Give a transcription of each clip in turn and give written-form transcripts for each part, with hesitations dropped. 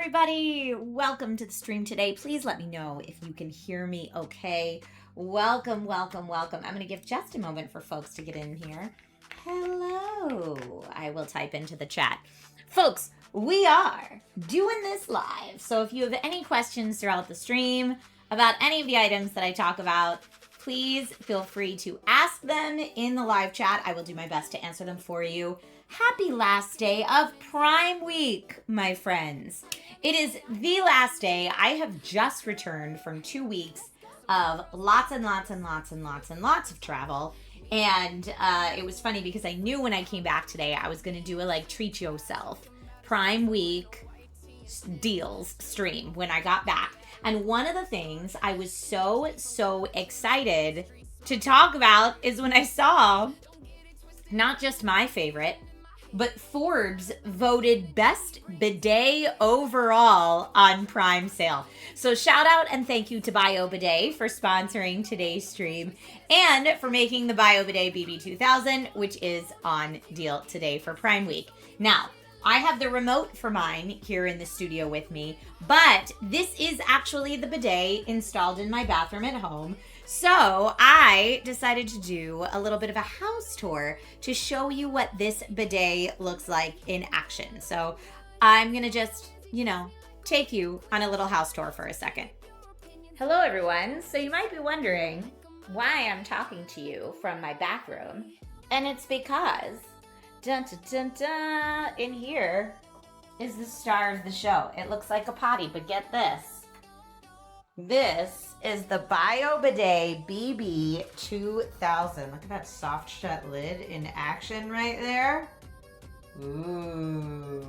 everybody. Welcome to the stream today. Please let me know if you can hear me okay. Welcome. I'm going to give just a moment for folks to get in here. Hello. I will type into the chat. Folks, we are doing this live. So if you have any questions throughout the stream about any of the items that I talk about, please feel free to ask them in the live chat. I will do my best to answer them for you. Happy last day of Prime Week, my friends. It is the last day. I have just returned from 2 weeks of lots of travel. And it was funny because I knew when I came back today, I was going to do a treat yourself Prime Week deals stream when I got back. And one of the things I was so excited to talk about is when I saw not just my favorite, but Forbes voted best bidet overall on Prime sale. So shout out and thank you to BioBidet for sponsoring today's stream and for making the BioBidet BB2000, which is on deal today for Prime Week. Now, I have the remote for mine here in the studio with me, but this is actually the bidet installed in my bathroom at home. So I decided to do a little bit of a house tour to show you what this bidet looks like in action. So I'm going to just, take you on a little house tour for a second. Hello, everyone. So you might be wondering why I'm talking to you from my bathroom. And it's because in here is the star of the show. It looks like a potty, but get this. This is the BioBidet BB2000. Look at that soft shut lid in action right there. Ooh.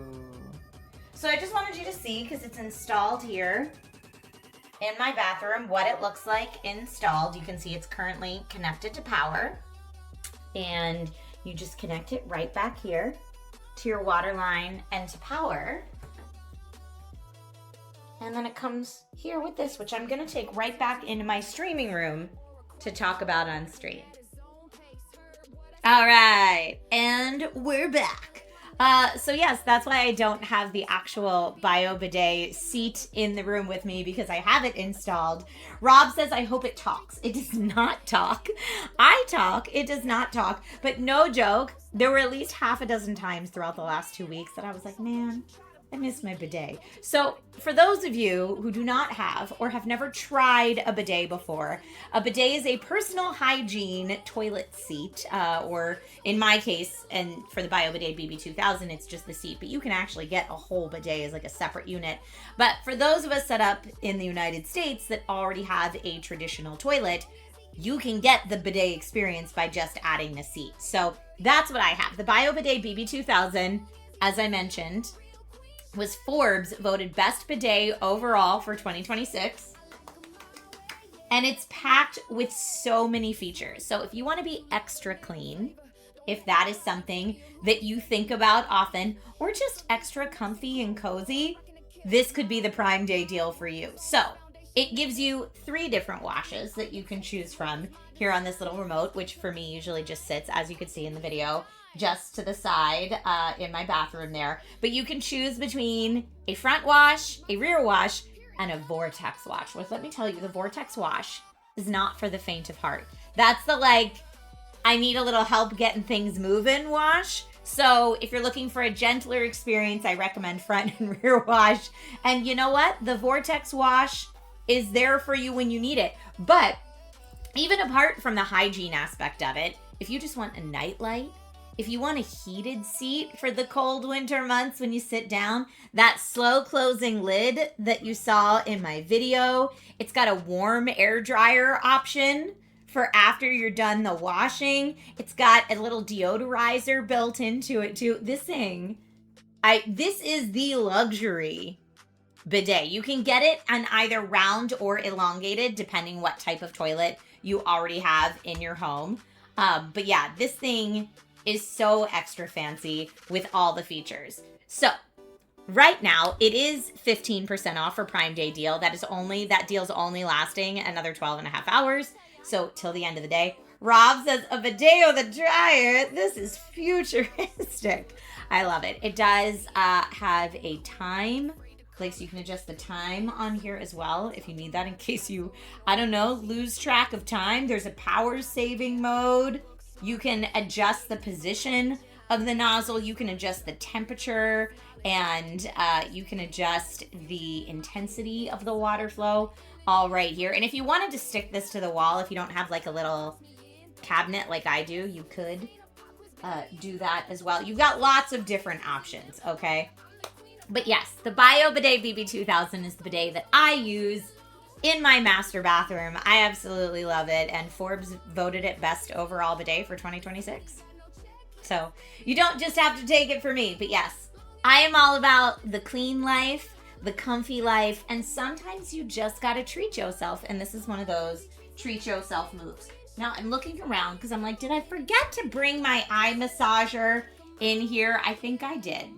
So I just wanted you to see, because it's installed here in my bathroom, what it looks like installed. You can see it's currently connected to power. And you just connect it right back here to your water line and to power. And then it comes here with this, which I'm going to take right back into my streaming room to talk about on stream. All right, and we're back. So yes, that's why I don't have the actual BioBidet seat in the room with me, because I have it installed. Rob says, I hope it talks. It does not talk. I talk, it does not talk. But no joke, there were at least half a dozen times throughout the last 2 weeks that I was like, man, I miss my bidet. So for those of you who do not have or have never tried a bidet before, a bidet is a personal hygiene toilet seat, or in my case, and for the BioBidet BB2000, it's just the seat, but you can actually get a whole bidet as like a separate unit. But for those of us set up in the United States that already have a traditional toilet, you can get the bidet experience by just adding the seat. So that's what I have. The BioBidet BB2000, as I mentioned, was Forbes voted best bidet overall for 2026. And it's packed with so many features. So if you want to be extra clean, if that is something that you think about often, or just extra comfy and cozy, this could be the Prime Day deal for you. So it gives you 3 different washes that you can choose from here on this little remote, which for me usually just sits, as you could see in the video, just to the side in my bathroom there. But you can choose between a front wash, a rear wash, and a vortex wash. Which, let me tell you, the vortex wash is not for the faint of heart. That's the I need a little help getting things moving wash. So if you're looking for a gentler experience, I recommend front and rear wash. And you know what? The vortex wash is there for you when you need it. But even apart from the hygiene aspect of it, if you just want a nightlight, if you want a heated seat for the cold winter months when you sit down, that slow closing lid that you saw in my video, it's got a warm air dryer option for after you're done the washing. It's got a little deodorizer built into it too. This is the luxury bidet. You can get it on either round or elongated, depending what type of toilet you already have in your home. But yeah, this thing is so extra fancy with all the features. So right now it is 15% off for Prime Day deal. That deal's only lasting another 12 and a half hours. So till the end of the day. Rob says a bidet with a dryer. This is futuristic. I love it. It does have a time Like, so you can adjust the time on here as well if you need that in case you, I don't know, lose track of time. There's a power saving mode. You can adjust the position of the nozzle. You can adjust the temperature, and you can adjust the intensity of the water flow all right here. And if you wanted to stick this to the wall, if you don't have like a little cabinet like I do, you could do that as well. You've got lots of different options, okay? But yes, the BioBidet BB2000 is the bidet that I use in my master bathroom. I absolutely love it, and Forbes voted it best overall bidet for 2026. So you don't just have to take it from me, but yes, I am all about the clean life, the comfy life, and sometimes you just gotta treat yourself, and this is one of those treat yourself moves. Now I'm looking around because I'm like, did I forget to bring my eye massager in here? I think I did.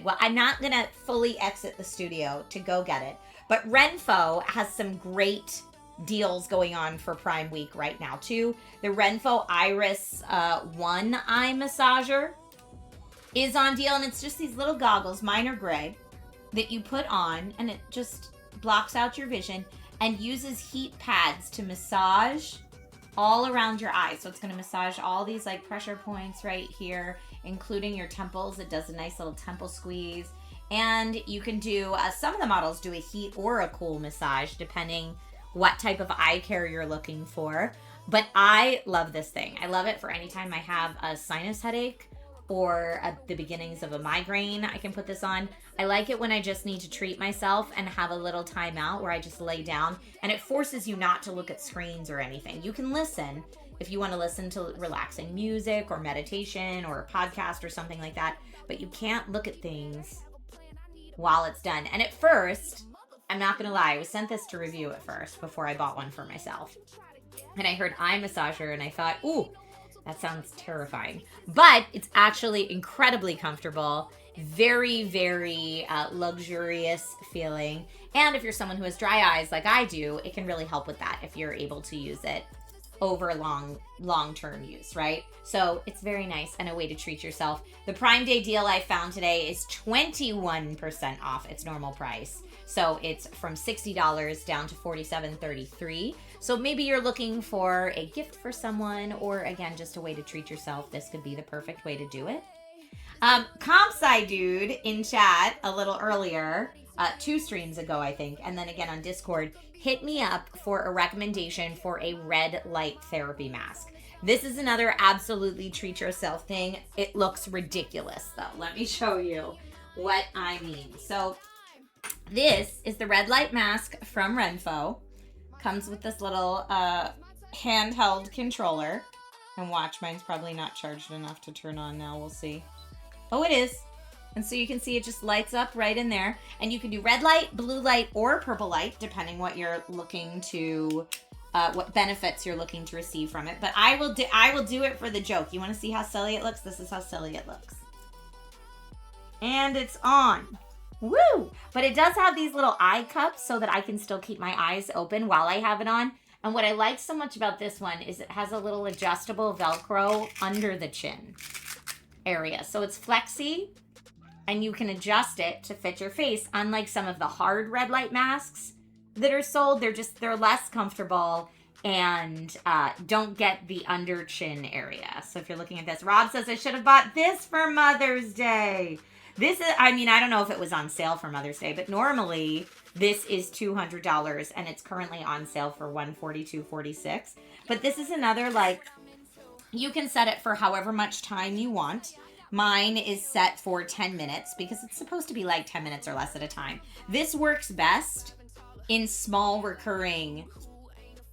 Well, I'm not gonna fully exit the studio to go get it, but RENPHO has some great deals going on for Prime Week right now too. The RENPHO Iris 1 eye massager is on deal, and it's just these little goggles, mine are gray, that you put on, and it just blocks out your vision and uses heat pads to massage all around your eyes. So it's going to massage all these like pressure points right here, including your temples. It does a nice little temple squeeze, and you can do some of the models do a heat or a cool massage depending what type of eye care you're looking for. But I love this thing. I love it for any time I have a sinus headache or at the beginnings of a migraine. I can put this on. I like it when I just need to treat myself and have a little time out where I just lay down, and it forces you not to look at screens or anything. You can listen if you want to listen to relaxing music or meditation or a podcast or something like that, but you can't look at things while it's done. And at first, I'm not gonna lie, I was sent this to review at first before I bought one for myself. And I heard eye massager and I thought, ooh, that sounds terrifying. But it's actually incredibly comfortable, very, very luxurious feeling. And if you're someone who has dry eyes like I do, it can really help with that if you're able to use it over long-term use, right? So it's very nice and a way to treat yourself. The Prime Day deal I found today is 21% off its normal price. So it's from $60 down to $47.33. So maybe you're looking for a gift for someone, or again, just a way to treat yourself. This could be the perfect way to do it. Compsci dude in chat a little earlier, 2 streams ago, I think, and then again on Discord, hit me up for a recommendation for a red light therapy mask. This is another absolutely treat yourself thing. It looks ridiculous though. Let me show you what I mean. So this is the red light mask from RENPHO. Comes with this little handheld controller. And watch, mine's probably not charged enough to turn on now. We'll see. Oh, it is. And so you can see it just lights up right in there. And you can do red light, blue light, or purple light, depending what you're looking to, what benefits you're looking to receive from it. But I will do it for the joke. You want to see how silly it looks? This is how silly it looks. And it's on. Woo! But it does have these little eye cups so that I can still keep my eyes open while I have it on. And what I like so much about this one is it has a little adjustable Velcro under the chin area. So it's flexy and you can adjust it to fit your face. Unlike some of the hard red light masks that are sold, they're less comfortable and don't get the under chin area. So if you're looking at this, Rob says I should have bought this for Mother's Day. This is, I mean, I don't know if it was on sale for Mother's Day, but normally this is $200 and it's currently on sale for $142.46. But this is another, like, you can set it for however much time you want. Mine is set for 10 minutes because it's supposed to be like 10 minutes or less at a time. This works best in small recurring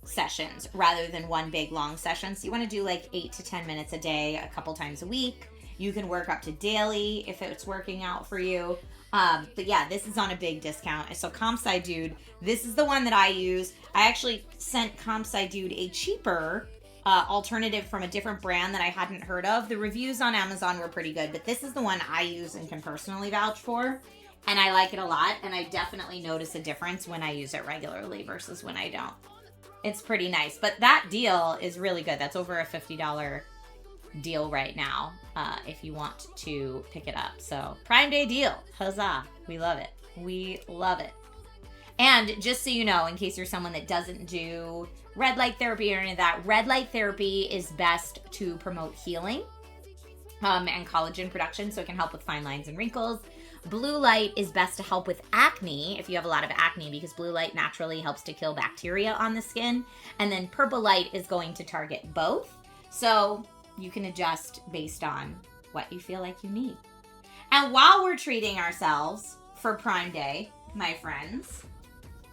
sessions rather than one big long session. So you want to do like 8 to 10 minutes a day, a couple times a week. You can work up to daily if it's working out for you. But yeah, this is on a big discount. So Compsci Dude, this is the one that I use. I actually sent Compsci Dude a cheaper alternative from a different brand that I hadn't heard of. The reviews on Amazon were pretty good, but this is the one I use and can personally vouch for. And I like it a lot, and I definitely notice a difference when I use it regularly versus when I don't. It's pretty nice, but that deal is really good. That's over a $50 deal right now if you want to pick it up. So Prime Day deal, huzzah, we love it. We love it. And just so you know, in case you're someone that doesn't do red light therapy or any of that, red light therapy is best to promote healing and collagen production, so it can help with fine lines and wrinkles. Blue light is best to help with acne if you have a lot of acne, because blue light naturally helps to kill bacteria on the skin. And then purple light is going to target both. So you can adjust based on what you feel like you need. And while we're treating ourselves for Prime Day, my friends,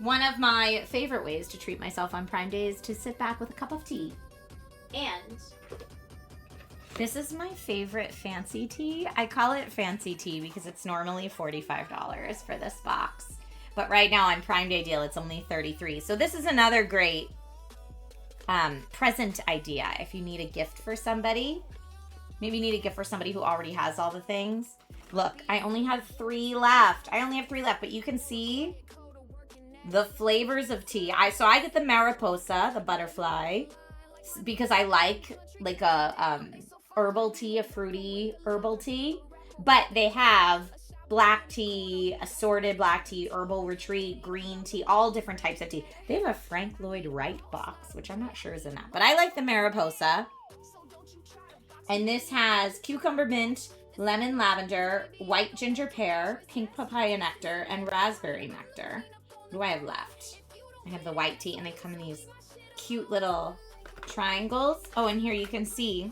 one of my favorite ways to treat myself on Prime Day is to sit back with a cup of tea. And this is my favorite fancy tea. I call it fancy tea because it's normally $45 for this box. But right now on Prime Day deal, it's only $33. So this is another great present idea if you need a gift for somebody. Maybe you need a gift for somebody who already has all the things. Look, I only have 3 left. But you can see the flavors of tea. So I get the Mariposa, the butterfly, because I like a herbal tea, a fruity herbal tea. But they have black tea, assorted black tea, herbal retreat, green tea, all different types of tea. They have a Frank Lloyd Wright box, which I'm not sure is in that. But I like the Mariposa. And this has cucumber mint, lemon lavender, white ginger pear, pink papaya nectar, and raspberry nectar. What do I have left? I have the white tea, and they come in these cute little triangles. Oh, and here you can see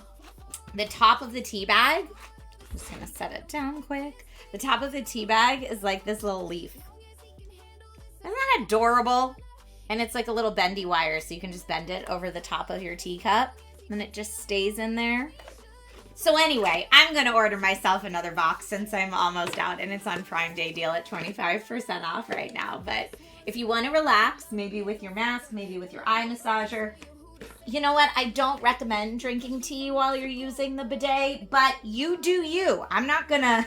the top of the tea bag. I'm just gonna set it down quick. The top of the tea bag is like this little leaf. Isn't that adorable? And it's like a little bendy wire, so you can just bend it over the top of your teacup, and it just stays in there. So anyway, I'm gonna order myself another box since I'm almost out, and it's on Prime Day deal at 25% off right now. But if you want to relax, maybe with your mask, maybe with your eye massager, you know what? I don't recommend drinking tea while you're using the bidet, but you do you. I'm not gonna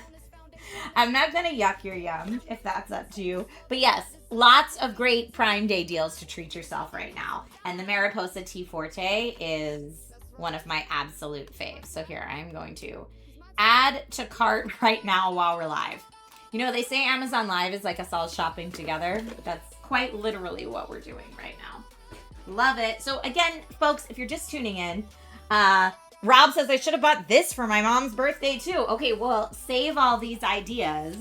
yuck your yum if that's up to you. But yes, lots of great Prime Day deals to treat yourself right now. And the Mariposa Tea Forte is one of my absolute faves. So here, I'm going to add to cart right now while we're live. You know, they say Amazon Live is like us all shopping together. That's quite literally what we're doing right now. Love it. So again, folks, if you're just tuning in, Rob says I should have bought this for my mom's birthday too. Okay, well, save all these ideas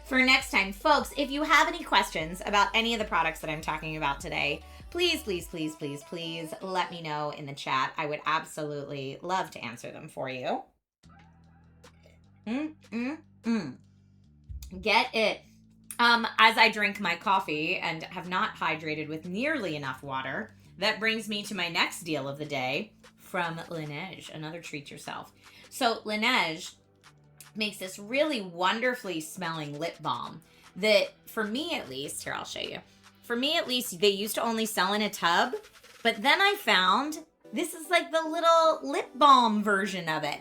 for next time. Folks, if you have any questions about any of the products that I'm talking about today, please, please, please, please, please let me know in the chat. I would absolutely love to answer them for you. Get it. As I drink my coffee and have not hydrated with nearly enough water, that brings me to my next deal of the day from LANEIGE, another treat yourself. So LANEIGE makes this really wonderfully smelling lip balm that, for me at least, here I'll show you. For me at least, they used to only sell in a tub, but then I found this is like the little lip balm version of it.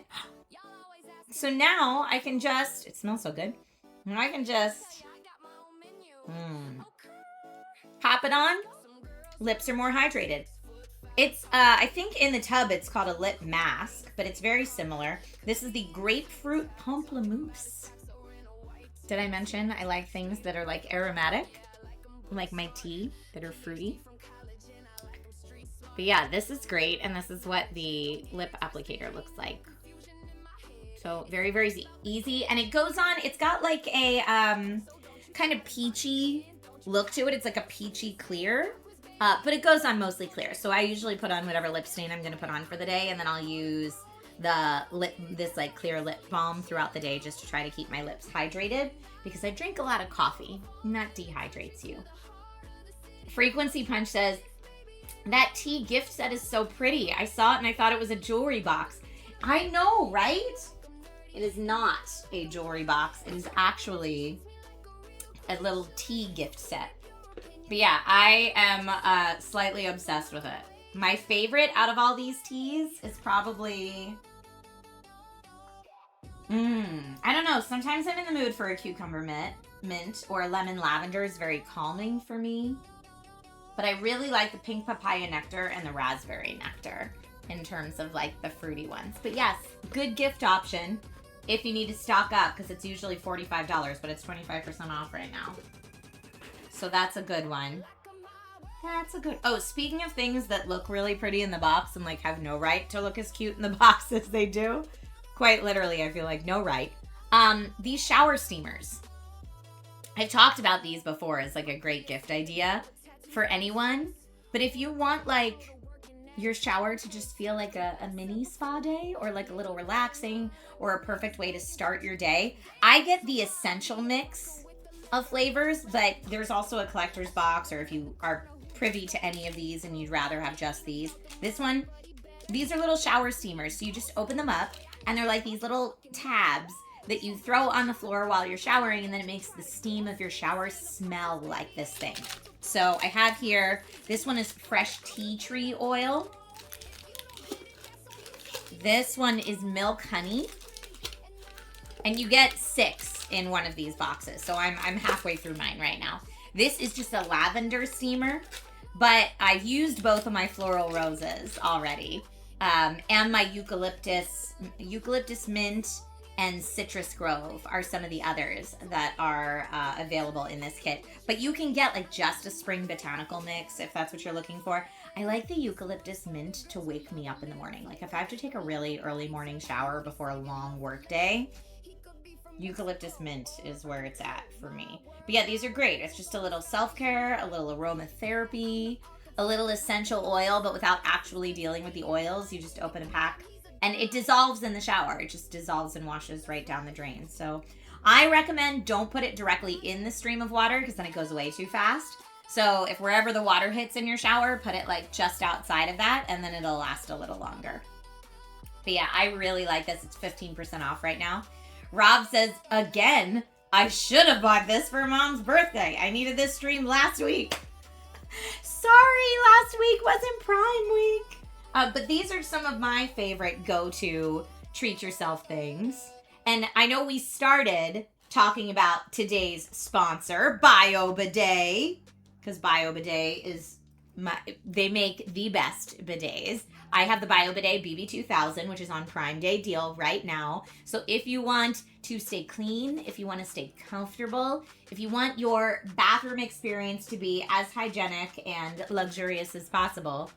So now I can just, it smells so good. And I can just pop it on. Lips are more hydrated. It's, I think in the tub it's called a lip mask, but it's very similar. This is the grapefruit pamplemousse. Did I mention I like things that are like aromatic? Like my tea that are fruity. But yeah, this is great, and this is what the lip applicator looks like. So very, very easy, and it goes on. It's got like a kind of peachy look to it. It's like a peachy clear, but it goes on mostly clear. So I usually put on whatever lip stain I'm gonna put on for the day, and then I'll use this like clear lip balm throughout the day just to try to keep my lips hydrated, because I drink a lot of coffee, and that dehydrates you. Frequency Punch says, that tea gift set is so pretty. I saw it and I thought it was a jewelry box. I know, right? It is not a jewelry box. It is actually a little tea gift set. But yeah, I am slightly obsessed with it. My favorite out of all these teas is probably, I don't know. Sometimes I'm in the mood for a cucumber mint or lemon lavender is very calming for me. But I really like the pink papaya nectar and the raspberry nectar in terms of like the fruity ones. But yes, good gift option. if you need to stock up, because it's usually $45, but it's 25% off right now. So that's a good one. That's a good... Oh, speaking of things that look really pretty in the box and, like, have no right to look as cute in the box as they do. Quite literally, I feel like no right. These shower steamers. I've talked about these before as, like, a great gift idea for anyone. But if you want, like, your shower to just feel like a mini spa day or, like, a little relaxing or a perfect way to start your day, I get the essential mix of flavors, but there's also a collector's box, or if you are privy to any of these and you'd rather have just these. This one, these are little shower steamers. So you just open them up and they're like these little tabs that you throw on the floor while you're showering, and then it makes the steam of your shower smell like this thing. So I have here, this one is fresh tea tree oil. This one is milk honey. And you get 6 in one of these boxes. So I'm halfway through mine right now. This is just a lavender steamer, but I've used both of my floral roses already. And my eucalyptus mint and citrus grove are some of the others that are available in this kit. But you can get like just a spring botanical mix if that's what you're looking for. I like the eucalyptus mint to wake me up in the morning. Like if I have to take a really early morning shower before a long work day, eucalyptus mint is where it's at for me. But yeah, these are great. It's just a little self-care, a little aromatherapy, a little essential oil, but without actually dealing with the oils. You just open a pack and it dissolves in the shower. It just dissolves and washes right down the drain. So I recommend don't put it directly in the stream of water because then it goes away too fast. So if wherever the water hits in your shower, put it like just outside of that and then it'll last a little longer. But yeah, I really like this. It's 15% off right now. Rob says, again, I should have bought this for Mom's birthday. I needed this stream last week. Sorry, last week wasn't Prime Week. But these are some of my favorite go-to treat yourself things. And I know we started talking about today's sponsor, BioBidet, because BioBidet is they make the best bidets. I have the BioBidet BB2000, which is on Prime Day deal right now. So if you want to stay clean, if you want to stay comfortable, if you want your bathroom experience to be as hygienic and luxurious as possible,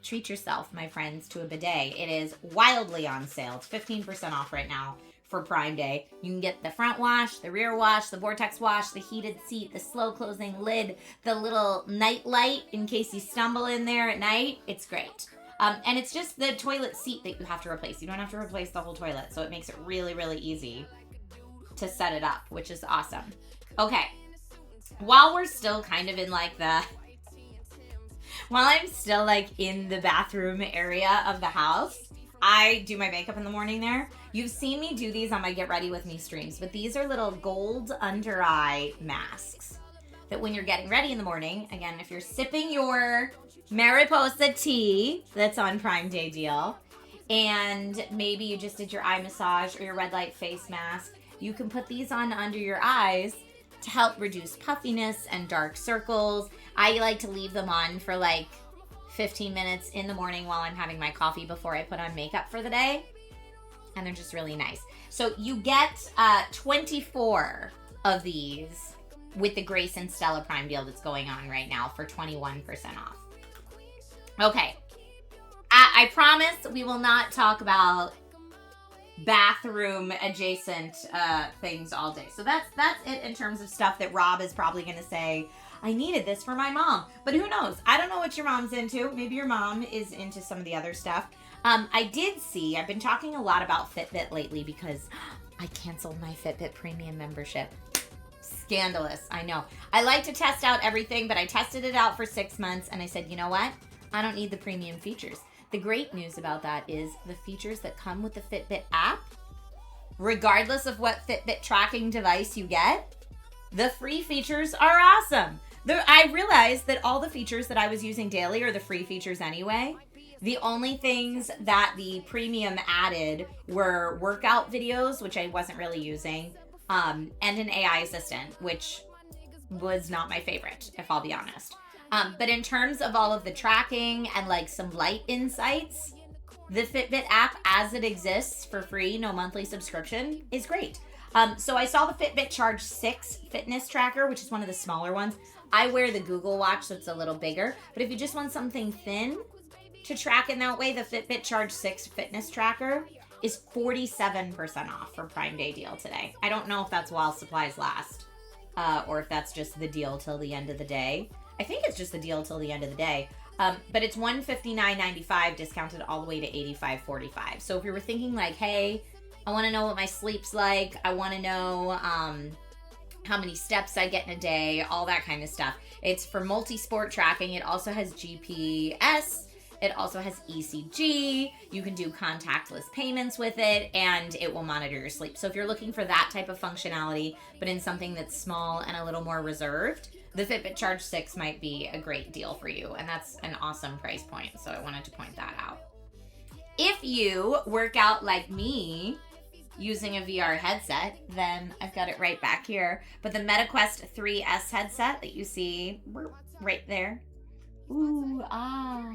treat yourself, my friends, to a bidet. It is wildly on sale. It's 15% off right now for Prime Day. You can get the front wash, the rear wash, the vortex wash, the heated seat, the slow closing lid, the little night light in case you stumble in there at night. It's great. And it's just the toilet seat that you have to replace. You don't have to replace the whole toilet. So it makes it really, really easy to set it up, which is awesome. Okay. While we're still kind of in like while I'm still like in the bathroom area of the house, I do my makeup in the morning there. You've seen me do these on my Get Ready With Me streams, but these are little gold under eye masks that when you're getting ready in the morning, again, if you're sipping your Mariposa tea that's on Prime Day deal, and maybe you just did your eye massage or your red light face mask, you can put these on under your eyes to help reduce puffiness and dark circles. I like to leave them on for like 15 minutes in the morning while I'm having my coffee before I put on makeup for the day. And they're just really nice. So you get 24 of these with the Grace and Stella Prime deal that's going on right now for 21% off. Okay. I promise we will not talk about bathroom adjacent things all day. So that's it in terms of stuff that Rob is probably going to say, I needed this for my mom. But who knows? I don't know what your mom's into. Maybe your mom is into some of the other stuff. I did see, I've been talking a lot about Fitbit lately because I canceled my Fitbit premium membership. Scandalous, I know. I like to test out everything, but I tested it out for 6 months and I said, you know what? I don't need the premium features. The great news about that is the features that come with the Fitbit app, regardless of what Fitbit tracking device you get, the free features are awesome. I realized that all the features that I was using daily are the free features anyway. The only things that the premium added were workout videos, which I wasn't really using, and an AI assistant, which was not my favorite, if I'll be honest. But in terms of all of the tracking and like some light insights, The Fitbit app, as it exists for free, no monthly subscription, is great. So I saw the Fitbit Charge 6 fitness tracker, which is one of the smaller ones. I wear the Google Watch, so it's a little bigger. But if you just want something thin to track in that way, the Fitbit Charge 6 fitness tracker is 47% off for Prime Day deal today. I don't know if that's while supplies last, or if that's just the deal till the end of the day. I think it's just the deal till the end of the day. But it's $159.95 discounted all the way to $85.45. So if you were thinking like, hey, I want to know what my sleep's like, I want to know how many steps I get in a day, all that kind of stuff. It's for multi-sport tracking. It also has GPS. It also has ECG. You can do contactless payments with it, and it will monitor your sleep. So if you're looking for that type of functionality, but in something that's small and a little more reserved, the Fitbit Charge 6 might be a great deal for you, and that's an awesome price point, so I wanted to point that out. If you work out like me using a VR headset, then I've got it right back here. But the MetaQuest 3S headset that you see right there. Ooh, ah.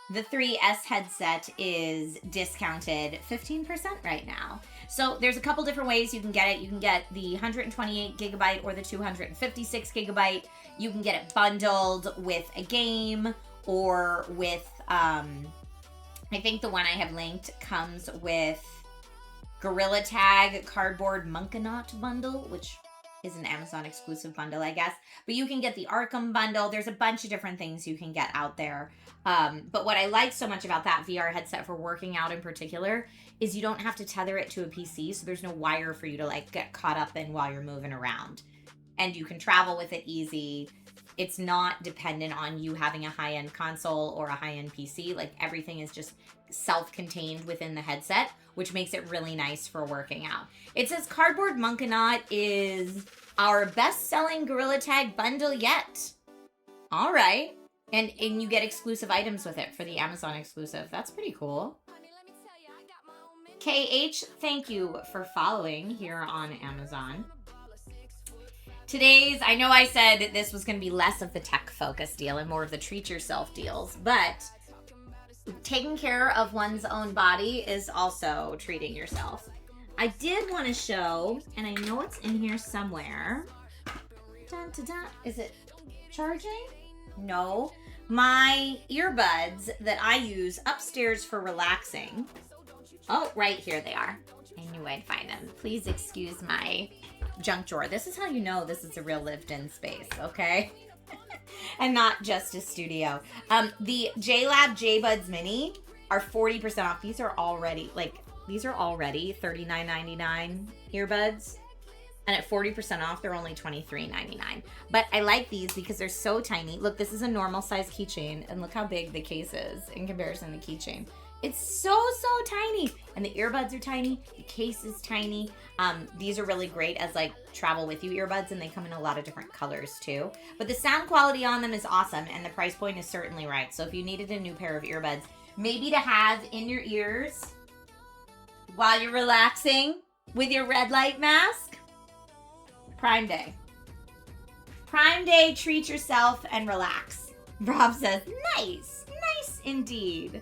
The 3S headset is discounted 15% right now. So there's a couple different ways you can get it. You can get the 128 gigabyte or the 256 gigabyte. You can get it bundled with a game or with, I think the one I have linked comes with Gorilla Tag Cardboard Monkanaut bundle, which is an Amazon exclusive bundle, I guess. But you can get the Arkham bundle. There's a bunch of different things you can get out there. But what I like so much about that VR headset for working out in particular is you don't have to tether it to a PC, so there's no wire for you to like get caught up in while you're moving around. And you can travel with it easy. It's not dependent on you having a high-end console or a high-end PC. Like everything is just self-contained within the headset, which makes it really nice for working out. It says Cardboard Monkanaut is our best-selling Gorilla Tag bundle yet. All right. And you get exclusive items with it for the Amazon exclusive. That's pretty cool. KH, thank you for following here on Amazon. I know I said that this was going to be less of the tech focus deal and more of the treat yourself deals, but taking care of one's own body is also treating yourself. I did want to show, and I know it's in here somewhere. Dun, dun, dun. Is it charging? No. My earbuds that I use upstairs for relaxing. Oh, right here they are. I knew I'd find them. Please excuse my junk drawer. This is how you know this is a real lived-in space, okay? And not just a studio. The JLab JBuds Mini are 40% off. These are already $39.99 earbuds. And at 40% off, they're only $23.99. But I like these because they're so tiny. Look, this is a normal size keychain, and look how big the case is in comparison to the keychain. It's so tiny. And the earbuds are tiny. The case is tiny. These are really great as like travel with you earbuds, and they come in a lot of different colors too. But the sound quality on them is awesome, and the price point is certainly right. So if you needed a new pair of earbuds, maybe to have in your ears while you're relaxing with your red light mask, Prime Day. Prime Day, treat yourself and relax. Rob says, nice indeed.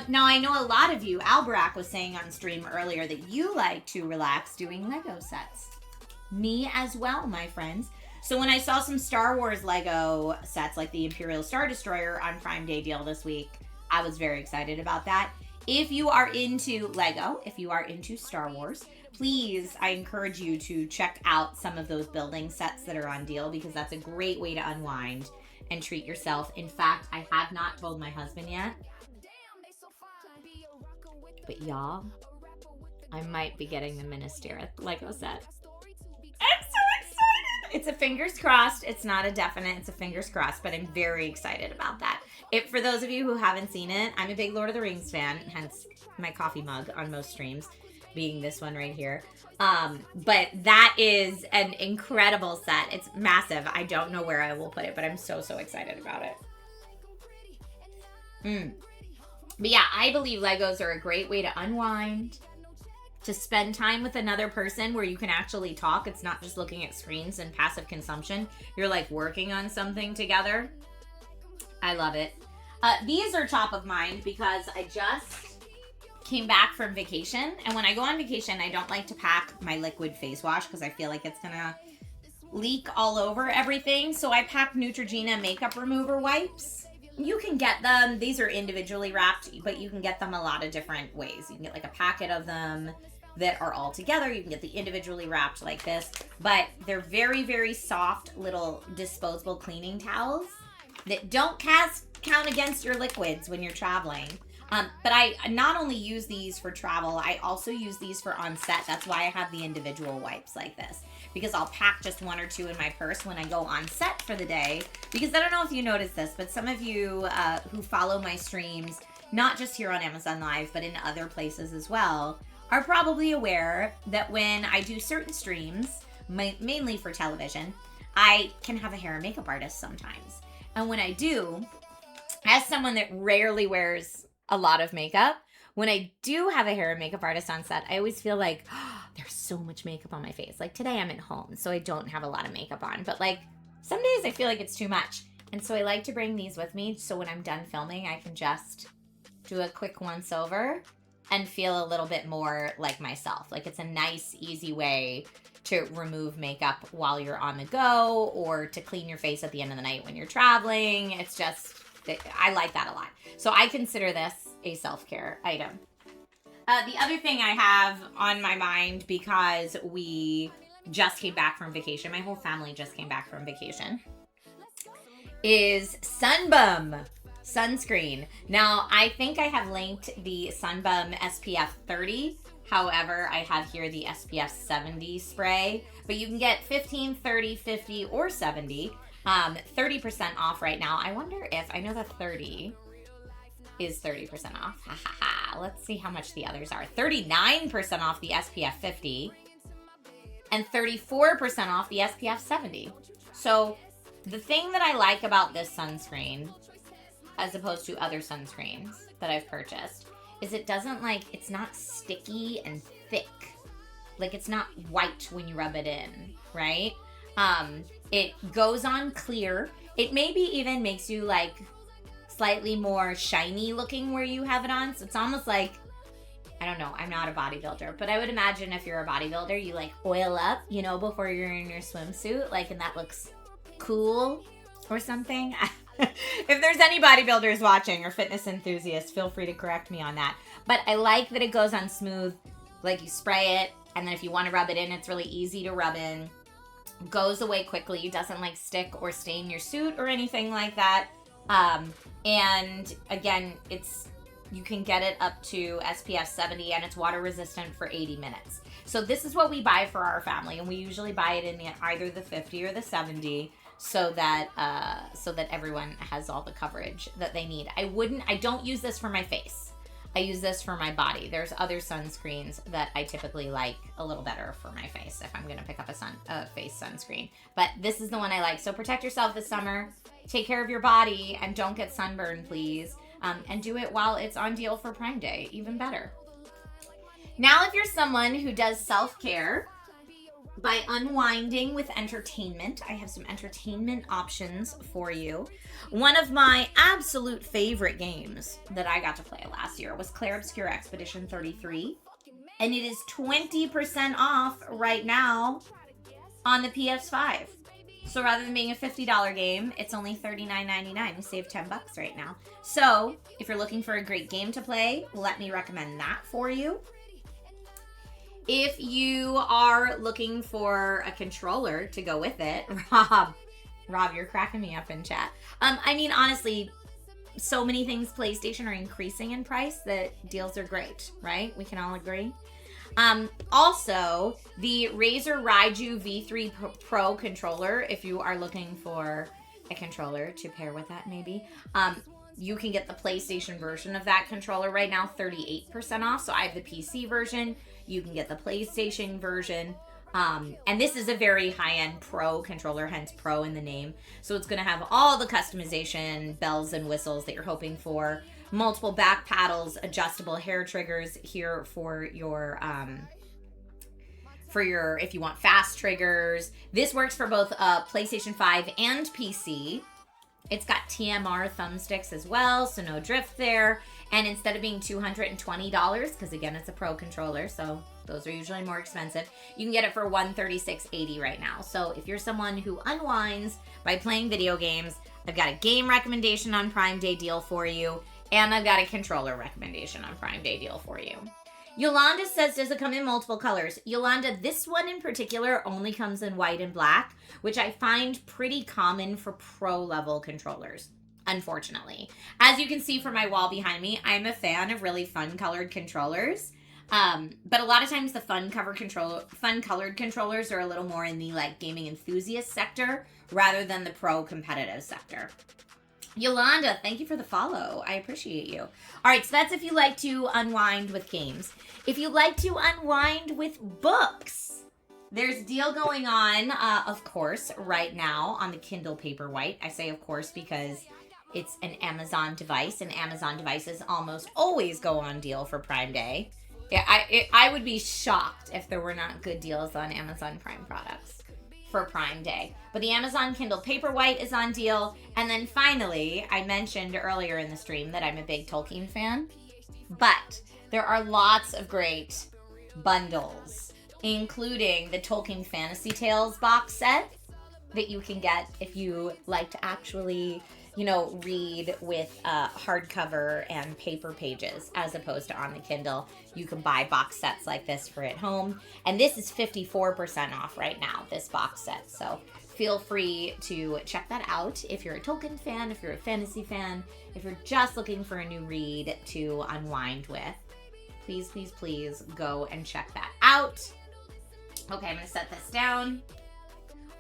Now, I know a lot of you, Albarack was saying on stream earlier that you like to relax doing Lego sets. Me as well, my friends. So when I saw some Star Wars Lego sets like the Imperial Star Destroyer on Prime Day deal this week, I was very excited about that. If you are into Lego, if you are into Star Wars, please, I encourage you to check out some of those building sets that are on deal, because that's a great way to unwind and treat yourself. In fact, I have not told my husband yet, but y'all, I might be getting the Minister Lego set. I'm so excited! It's a fingers crossed. It's not a definite. It's a fingers crossed, but I'm very excited about that. For those of you who haven't seen it, I'm a big Lord of the Rings fan, hence my coffee mug on most streams, being this one right here. But that is an incredible set. It's massive. I don't know where I will put it, but I'm so excited about it. But yeah, I believe Legos are a great way to unwind, to spend time with another person where you can actually talk. It's not just looking at screens and passive consumption. You're like working on something together. I love it. These are top of mind because I just came back from vacation. And when I go on vacation, I don't like to pack my liquid face wash because I feel like it's going to leak all over everything. So I pack Neutrogena makeup remover wipes. You can get them. These are individually wrapped, but you can get them a lot of different ways. You can get like a packet of them that are all together. You can get the individually wrapped like this, but they're very, very soft little disposable cleaning towels that don't count against your liquids when you're traveling. But I not only use these for travel, I also use these for on set. That's why I have the individual wipes like this, because I'll pack just one or two in my purse when I go on set for the day. Because I don't know if you noticed this, but some of you who follow my streams, not just here on Amazon Live, but in other places as well, are probably aware that when I do certain streams, mainly for television, I can have a hair and makeup artist sometimes. And when I do, as someone that rarely wears a lot of makeup, when I do have a hair and makeup artist on set, I always feel like, oh, there's so much makeup on my face. Like today I'm at home, so I don't have a lot of makeup on. But like some days I feel like it's too much. And so I like to bring these with me so when I'm done filming, I can just do a quick once over and feel a little bit more like myself. Like it's a nice, easy way to remove makeup while you're on the go or to clean your face at the end of the night when you're traveling. It's just, I like that a lot. So I consider this a self-care item. The other thing I have on my mind, because we just came back from vacation, my whole family just came back from vacation, is Sunbum sunscreen. Now, I think I have linked the Sunbum SPF 30. However, I have here the SPF 70 spray, but you can get 15, 30, 50, or 70. 30% off right now. I wonder if, I know the 30 is 30% off. Ha ha ha. Let's see how much the others are. 39% off the SPF 50 and 34% off the SPF 70. So the thing that I like about this sunscreen, as opposed to other sunscreens that I've purchased, is it doesn't like, it's not sticky and thick. Like it's not white when you rub it in, right? It goes on clear. It maybe even makes you like slightly more shiny looking where you have it on. So it's almost like, I don't know, I'm not a bodybuilder, but I would imagine if you're a bodybuilder, you like oil up, you know, before you're in your swimsuit, like, and that looks cool or something. If there's any bodybuilders watching or fitness enthusiasts, feel free to correct me on that. But I like that it goes on smooth, like you spray it, and then if you want to rub it in, it's really easy to rub in. Goes away quickly, doesn't like stick or stain your suit or anything like that. And again, you can get it up to SPF 70 and it's water resistant for 80 minutes. So this is what we buy for our family, and we usually buy it in either the 50 or the 70 so that everyone has all the coverage that they need. I don't use this for my face. I use this for my body. There's other sunscreens that I typically like a little better for my face if I'm gonna pick up a face sunscreen. But this is the one I like. So protect yourself this summer, take care of your body, and don't get sunburned, please. And do it while it's on deal for Prime Day, even better. Now, if you're someone who does self-care by unwinding with entertainment, I have some entertainment options for you. One of my absolute favorite games that I got to play last year was Clair Obscur Expedition 33. And it is 20% off right now on the PS5. So rather than being a $50 game, it's only $39.99. You save $10 right now. So if you're looking for a great game to play, let me recommend that for you. If you are looking for a controller to go with it, Rob, you're cracking me up in chat. I mean, honestly, so many things PlayStation are increasing in price that deals are great, right? We can all agree. Also, the Razer Raiju V3 Pro controller, if you are looking for a controller to pair with that maybe, you can get the PlayStation version of that controller right now, 38% off. So I have the PC version. You can get the PlayStation version. And this is a very high-end Pro controller, hence Pro in the name. So it's going to have all the customization, bells and whistles that you're hoping for. Multiple back paddles, adjustable hair triggers here for your if you want fast triggers. This works for both PlayStation 5 and PC. It's got TMR thumbsticks as well, so no drift there. And instead of being $220, because again, it's a Pro controller, so those are usually more expensive, you can get it for $136.80 right now. So if you're someone who unwinds by playing video games, I've got a game recommendation on Prime Day deal for you, and I've got a controller recommendation on Prime Day deal for you. Yolanda says, does it come in multiple colors? Yolanda, this one in particular only comes in white and black, which I find pretty common for pro level controllers, unfortunately. As you can see from my wall behind me, I'm a fan of really fun colored controllers. But a lot of times the fun colored controllers are a little more in the like gaming enthusiast sector rather than the pro competitive sector. Yolanda, thank you for the follow. I appreciate you. All right, so that's if you like to unwind with games. If you like to unwind with books, there's a deal going on, of course, right now on the Kindle Paperwhite. I say of course because it's an Amazon device, and Amazon devices almost always go on deal for Prime Day. Yeah, I would be shocked if there were not good deals on Amazon Prime products for Prime Day. But the Amazon Kindle Paperwhite is on deal. And then finally, I mentioned earlier in the stream that I'm a big Tolkien fan. But there are lots of great bundles, including the Tolkien Fantasy Tales box set that you can get if you like to actually, you know, read with hardcover and paper pages as opposed to on the Kindle. You can buy box sets like this for at home. And this is 54% off right now, this box set. So feel free to check that out if you're a Tolkien fan, if you're a fantasy fan, if you're just looking for a new read to unwind with. Please, please, please go and check that out. Okay, I'm going to set this down.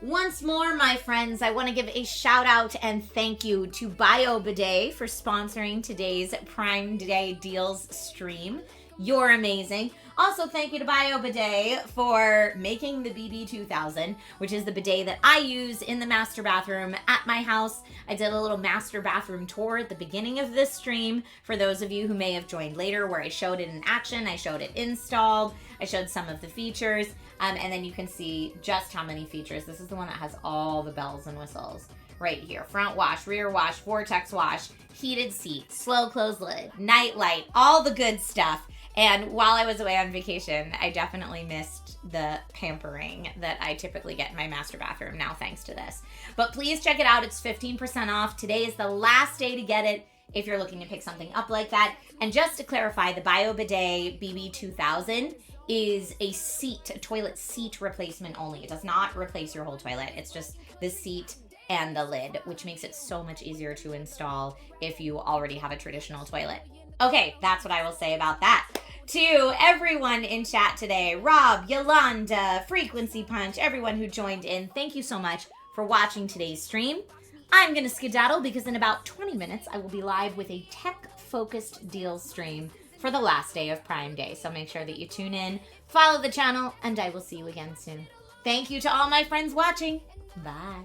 Once more, my friends, I want to give a shout out and thank you to BioBidet for sponsoring today's Prime Day deals stream. You're amazing. Also, thank you to BioBidet for making the BB2000, which is the bidet that I use in the master bathroom at my house. I did a little master bathroom tour at the beginning of this stream for those of you who may have joined later, where I showed it in action, I showed it installed, I showed some of the features, and then you can see just how many features. This is the one that has all the bells and whistles right here. Front wash, rear wash, vortex wash, heated seat, slow close lid, night light, all the good stuff. And while I was away on vacation, I definitely missed the pampering that I typically get in my master bathroom now thanks to this. But please check it out. It's 15% off. Today is the last day to get it if you're looking to pick something up like that. And just to clarify, the BioBidet BB2000 is a toilet seat replacement only. It does not replace your whole toilet. It's just the seat and the lid, which makes it so much easier to install if you already have a traditional toilet. Okay, that's what I will say about that. To everyone in chat today, Rob, Yolanda, Frequency Punch, everyone who joined in, thank you so much for watching today's stream. I'm going to skedaddle because in about 20 minutes, I will be live with a tech-focused deals stream for the last day of Prime Day. So make sure that you tune in, follow the channel, and I will see you again soon. Thank you to all my friends watching. Bye.